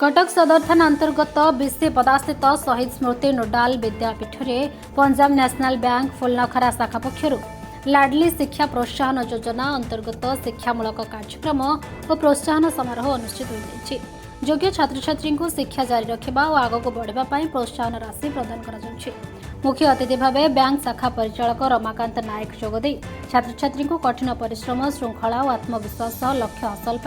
कटक सदर थाना अंतर्गत बीसी पदास्थित शहीद स्मृति नोडाल विद्यापीठ में पंजाब नेशनल बैंक फुलनखरा शाखा पक्षर लाडली शिक्षा प्रोत्साहन योजना अंतर्गत शिक्षामूलक कार्यक्रम और प्रोत्साहन समारोह अनुष्ठित हो योग्य छात्र छात्री को शिक्षा जारी रखा और आगक बढ़ाई प्रोत्साहन राशि प्रदान कर मुख्य अतिथि भाव बैंक शाखा परिचालक रमाकांत नायक जोगदे छात्र छात्री को कठिन परिश्रम श्रृंखला और आत्मविश्वास लक्ष्य हासिल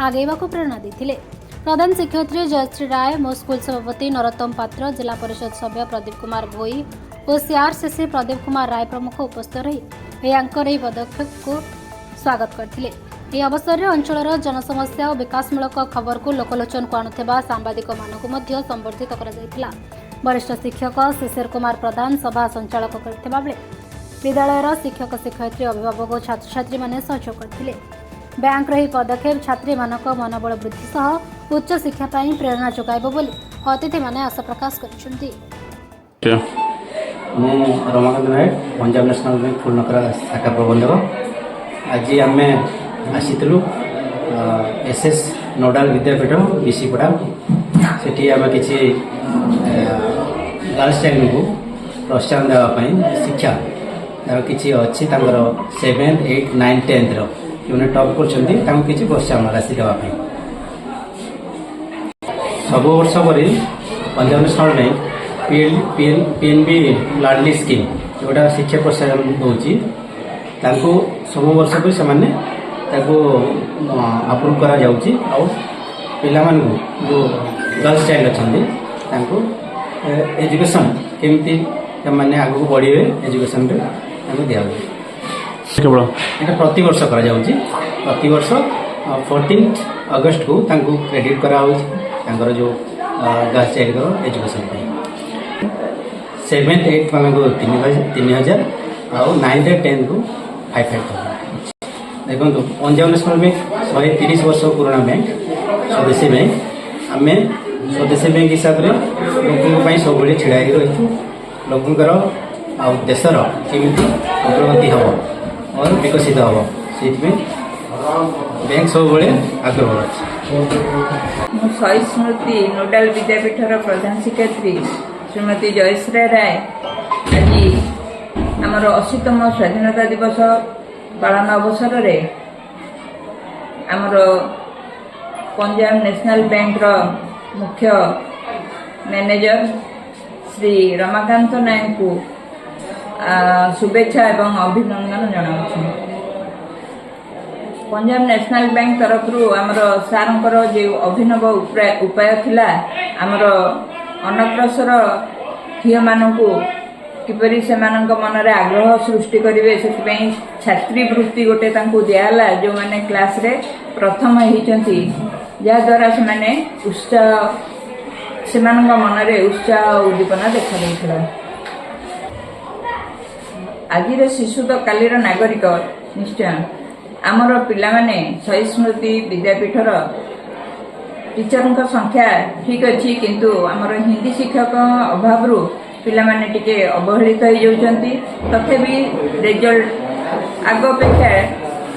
आगेवा प्रेरणा देते। प्रधान शिक्षयित्री जयश्री राय मो स्कूल सभापति नरोत्तम पात्र जिला परिषद सभ्य प्रदीप कुमार भोई और सीआरसीसी प्रदीप कुमार राय प्रमुख उपस्थित रही पदक्षेप को स्वागत करते। यह अवसर में अंचल जनसमस्या और विकासमूलक खबर को लोकलोचन को आणुवा सांबादिक मानक संबर्धित कर वरिष्ठ शिक्षक शिशिर कुमार प्रधान सभा संचालक करथिबा बेले विद्यालयर शिक्षक शिक्षयित्री अभिभावक और छात्र छात्री माने सहयोग करथिले। बैंक रही पदक्षेप छात्री मानक मनोबल वृद्धि सह उच्च शिक्षा पाई प्रेरणा जोगाइबो बोली अतिथि माने आशा प्रकाश करछन्ती। मु रमाकांत नायक पंजाब नेशनल बैंक फुलनखरा शाखा प्रबंधक। आज आम आसीलु एसएस नोडाल विद्यापीठ बीसीपड़ा सेठी आम किसी गर्ल्स चाइल्ड को प्रोत्साहन देवाई शिक्षा तार किसी अच्छी 7, 8, 9, 10 जो टॉप कर किसी प्रोत्साहन राशि देवाई सब वर्ष पर पंजाब नेशनल बैंक पीएनबी लाडली स्कीम जोटा शिक्षा प्रोत्साहन दूसरी सब वर्ष पर से अप्रूव करा जाउची और पिला जो गर्ल्स चाइल्ड अच्छा एजुकेशन केमती मैंने आगू बढ़े एजुकेशन दिया केवल यहाँ प्रति वर्ष करा जाउची प्रति वर्ष 14 अगस्त को क्रेडिट करा जो गर्ल्स चाइल्ड एजुकेशन 7, 8 मान को 3,000 और 9, 10 को 5,000 देखो। पंजाब नेशनल बैंक 130 वर्ष पुराना बैंक स्वदेशी बैंक आम स्वदेशी बैंक हिसाब से लोकों सब छिड़ा रही लोकंर आ देशर केमी अग्रगति हम और विकसित हम से बैंक सब आग्रह अच्छे। शहीद स्मृति नोडाल विद्यापीठर प्रधान शिक्षयित्री श्रीमती जयश्री राय आज आमर 80तम स्वाधीनता दिवस पालन अवसर में आमर पंजाब नेशनल बैंक मुख्य मैनेजर श्री रमाकांत नायक को शुभेच्छा एवं अभिनंदन जनाऊँ। पंजाब नेशनल बैंक तरफ आमर सारंकर जो अभिनव उपाय थिला आमर अनग्रसर झील मानू किपरि से मन में आग्रह सृष्टि करेंगे से छात्रीवृत्ति गोटे दिहला जो मैंने क्लास रे प्रथम होती जहाद्वारा से उत्साह से मन में उत्साह उद्दीपना देखा। आज शिशु तो कालीर नागरिक निश्चय आमर पिला माने शहीद स्मृति विद्यापीठर टीचर संख्या ठीक अच्छी किंतु आमर हिंदी शिक्षक अभाव पिला माने टिके अवहेलित हो जाती तथापि रिजल्ट आग अपेक्षा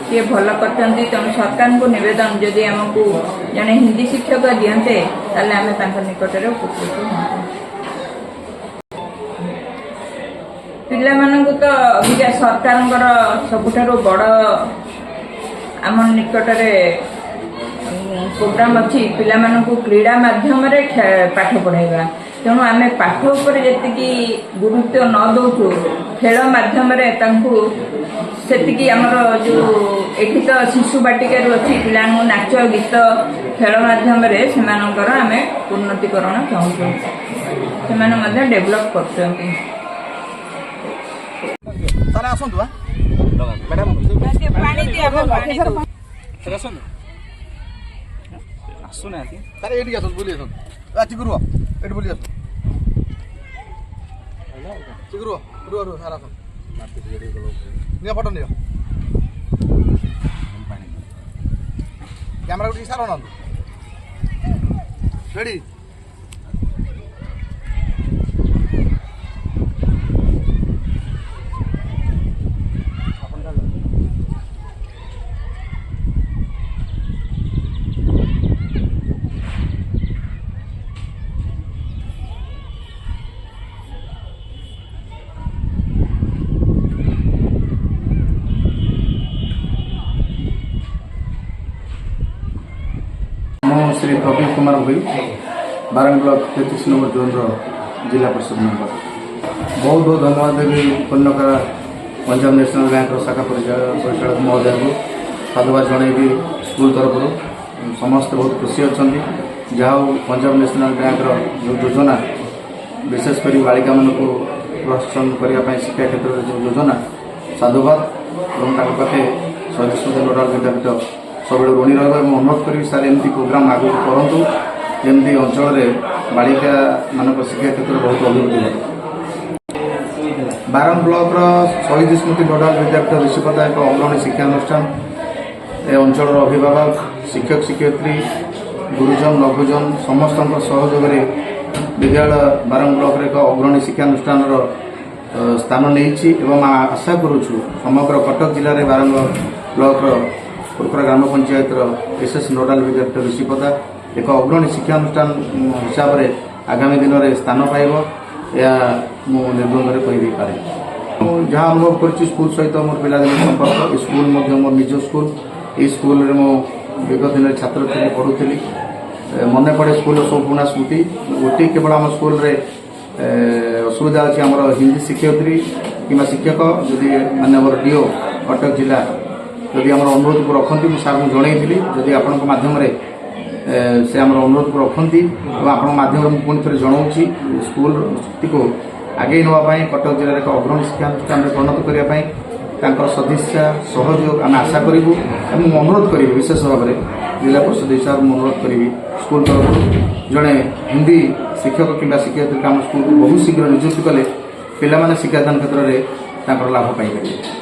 टे भल कर तेणु सरकार को निवेदन जदि आमको जड़े हिंदी शिक्षक दियंते ताले आमे तांका निकट में उपकृत होंगे। पिला मानकु तो अभिज्ञा सरकार सबुठारु बड़ आम निकट प्रोग्राम अच्छी पिला मानकु क्रीड़ा माध्यम पाठ पढ़ाइबा तेणु आम पाठ उपर जी गुरुत्व न दौचु खेल माध्यम से आमर जो एठी तो शिशु बाटिका अच्छी पिला नाच गीत खेल माध्यम से आम उन्नतिकरण चाहूँ से डेभलप कर कैमरा को सारा ना रेडी श्री प्रवीण कुमार भोई बारंग ब्लॉक 33 नंबर जोन जिला परिषद मेंबर। बहुत बहुत धन्यवाद देवी पुण्यकरा पंजाब नेशनल बैंक शाखा परिचालक महोदय को साधुवाद जनइबी स्कूल तरफ समस्त बहुत खुशी अच्छा जहाँ पंजाब नेशनल बैंक जो योजना विशेषकर बालिका मान को प्रोत्साहन करने शिक्षा क्षेत्र में जो योजना साधुवाद और पाखे शहीद स्मृति नोडाल विद्यापीठ सब ऋणी रहा अनुरोध करी सार एमती प्रोग्राम आगे करूँ जमी अंचल बालिका मान शिक्षा क्षेत्र में बहुत अभिवृद्धि है। बारंग ब्लॉक शहीद स्मृति नोडाल विद्यापीठ ऋषिपदा एक अग्रणी शिक्षानुष्ठान ए अंचल अभिभावक शिक्षक शिक्षयित्री गुरुजन लघुजन समस्त सहयोग विद्यालय बारंग ब्लॉक एक अग्रणी शिक्षानुष्ठान स्थान नहीं आशा करुचु समग्र कटक जिले में बारंग ब्लॉक कुरकुरा ग्राम पंचायत एसएस नोडाल विद्यापीठ ऋषिपदा एक अग्रणी शिक्षानुष्ठान हिसाब से आगामी दिन में स्थान पाइब या निर्द्वंद कही पारे। जहाँ अनुभव कर स्कूल सहित मोर पिलादिन संपर्क स्कूल मोर निज स्कूल ये स्कूल में मो विगत दिन छात्र थी पढ़ुली मन पड़े स्कूल सब पुणा स्मृति गोटे केवल आम स्कूल रे असुविधा अच्छी आम हिंदी शिक्षयित्री कि शिक्षक जदि मानवर डीओ कटक जिला जदि आम अनुरोध को रखती मुझे सार को जनईली जदि आपण मध्यम से आम अनुरोध को रखती आप मध्यम पुणी थे जनाऊँगी स्कूल को आगे नापी कटक जिले एक अग्रणी शिक्षानुष्ठान परिणत करने सदिच्छा सहयोग आम आशा करूँ अनुरोध करी विशेष भाव में जिला परिषद हिसाब से अनुरोध करी स्कूल तरफ जड़े हिंदी शिक्षक कि शिक्षयित्री आम स्कूल बहुत शीघ्र नियुक्ति कले पिला शिक्षादान क्षेत्र में लाभ पाइबे।